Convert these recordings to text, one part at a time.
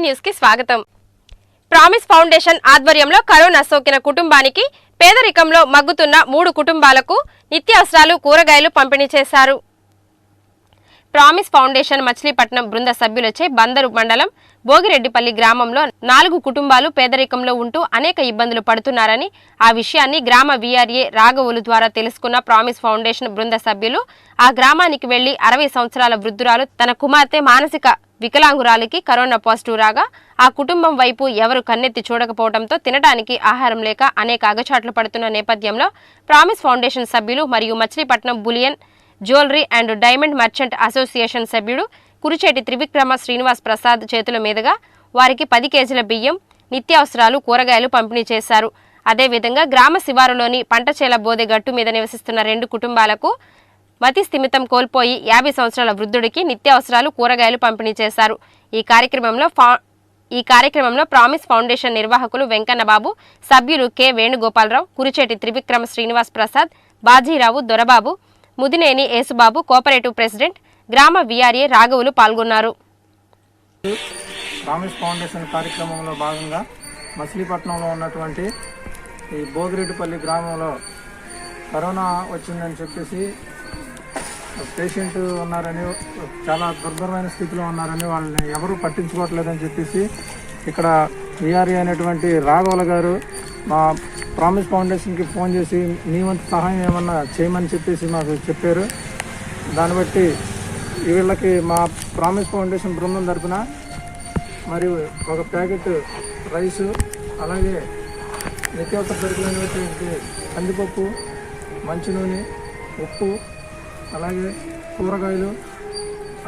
News కి స్వాగతం. Promise foundation ఆధ్వర్యంలో కరోనా సోకిన కుటుంబానికి పేదరికంలో మగ్గుతున్న 3 కుటుంబాలకు నిత్యావసరాలు కూరగాయలు పంపిణీ చేశారు. ప్రామిస్ ఫౌండేషన్ మచిలీపట్నం బృంద సభ్యులచే బందరు మండలం భోగిరెడ్డిపల్లి గ్రామంలో 4 కుటుంబాలు పేదరికంలో ఉంటూ అనేక ఇబ్బందులు పడుతున్నారని, ఆ విషయాన్ని గ్రామ వీఆర్ఏ రాఘవులు ద్వారా తెలుసుకున్న ప్రామిస్ ఫౌండేషన్ బృంద సభ్యులు ఆ గ్రామానికి వెళ్లి 60 సంవత్సరాల వృద్ధురాలు తన కుమార్తె మానసిక వికలాంగురాలికి కరోనా పాజిటివ్ రాగా ఆ కుటుంబం వైపు ఎవరు కన్నెత్తి చూడకపోవడంతో తినడానికి ఆహారం లేక అనేక అగచాట్లు పడుతున్న నేపథ్యంలో ప్రామిస్ ఫౌండేషన్ సభ్యులు మరియు Machilipatnam bullion jewellery and diamond merchant association సభ్యుడు కురిచేటి త్రివిక్రమ శ్రీనివాస్ ప్రసాద్ చేతుల మీదుగా వారికి 10 కేజీల బియ్యం, నిత్యావసరాలు, కూరగాయలు పంపిణీ చేశారు. అదేవిధంగా గ్రామ శివారులోని పంటచేల బోదె గట్టు మీద నివసిస్తున్న 2 కుటుంబాలకు మతి స్థిమితం కోల్పోయి 50 సంవత్సరాల వృద్ధుడికి నిత్యావసరాలు, కూరగాయలు పంపిణీ చేశారు. ఈ కార్యక్రమంలో ప్రామిస్ ఫౌండేషన్ నిర్వాహకులు వెంకన్నబాబు, సభ్యులు K Venugopalarao, Kuricheti Trivikrama Srinivas Prasad, Bajirao, Dorababu, Mudineni Yesubabu, cooperative president, గ్రామ వీఆర్ఏ రాఘవులు పాల్గొన్నారు. ప్రామిస్ ఫౌండేషన్ కార్యక్రమంలో భాగంగా మచిలీపట్నంలో ఉన్నటువంటి ఈ భోగిరెడ్డిపల్లి గ్రామంలో కరోనా వచ్చిందని చెప్పేసి పేషెంట్ ఉన్నారని, చాలా దుర్భరమైన స్థితిలో ఉన్నారని, వాళ్ళని ఎవరూ పట్టించుకోవట్లేదని చెప్పేసి ఇక్కడ వీఆర్ఏ అనేటువంటి రాఘవుల గారు మా ప్రామిస్ ఫౌండేషన్కి ఫోన్ చేసి మీ వంతు సహాయం ఏమన్నా చేయమని చెప్పేసి మాకు చెప్పారు. దాన్ని బట్టి వీళ్ళకి మా ప్రామిస్ ఫౌండేషన్ బృందం తరపున మరియు ఒక ప్యాకెట్ రైసు, అలాగే నిత్యావసర సరుకులైనటువంటి కందిపప్పు, మంచి నూనె, ఉప్పు, అలాగే కూరగాయలు,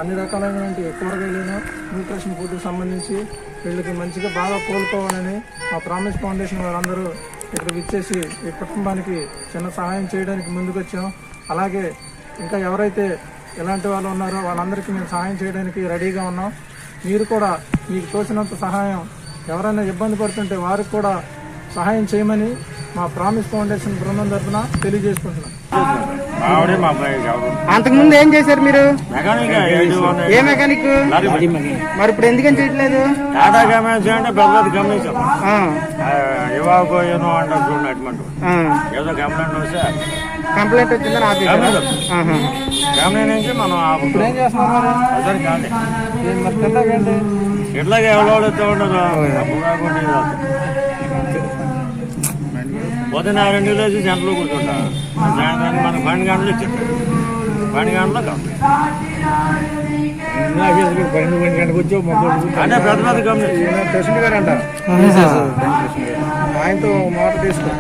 అన్ని రకాలైనటువంటి కూరగాయలను న్యూట్రిషన్ ఫుడ్కి సంబంధించి వీళ్ళకి మంచిగా బాగా కోలుకోవాలని మా ప్రామిస్ ఫౌండేషన్ వారందరూ ఇక్కడ విచ్చేసి ఈ కుటుంబానికి చిన్న సహాయం చేయడానికి ముందుకొచ్చాం. అలాగే ఇంకా ఎవరైతే ఇలాంటి వాళ్ళు ఉన్నారో వాళ్ళందరికీ మేము సహాయం చేయడానికి రెడీగా ఉన్నాం. మీరు కూడా మీకు తోచినంత సహాయం, ఎవరైనా ఇబ్బంది పడుతుంటే వారికి కూడా సహాయం చేయమని మా ప్రామిస్ ఫౌండేషన్ బృందం తరఫున తెలియజేసుకుంటున్నాం. అంతకుముందు ఏం చేశారు మీరు? ఏ మెకానిక్? మరి ఇప్పుడు ఎందుకని చేయట్లేదు? కంప్లైంట్ వచ్చిందని ఆఫీస్ నుంచి మనం ఇప్పుడు ఏం చేస్తున్నాం? ఇట్లాగే ఎవరో ఉండదు. పొద్దున 2 రోజు జంటలు కూర్చుంటా, సాయంత్రానికి మనకు 12 గంటలు ఇచ్చారు. 12 గంటలకు గంటకు వచ్చి అంటే పెద్ద పెద్ద కంపెనీ ప్రెసిడెంట్ గారు అంట, ఆయనతో మాట తీసుకో.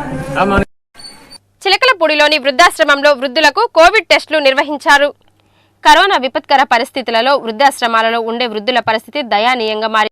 చిలకలపూడిలోని వృద్ధాశ్రమంలో వృద్ధులకు కోవిడ్ టెస్టులు నిర్వహించారు. కరోనా విపత్కర పరిస్థితులలో వృద్ధాశ్రమాలలో ఉండే వృద్ధుల పరిస్థితి దయానీయంగా మారింది.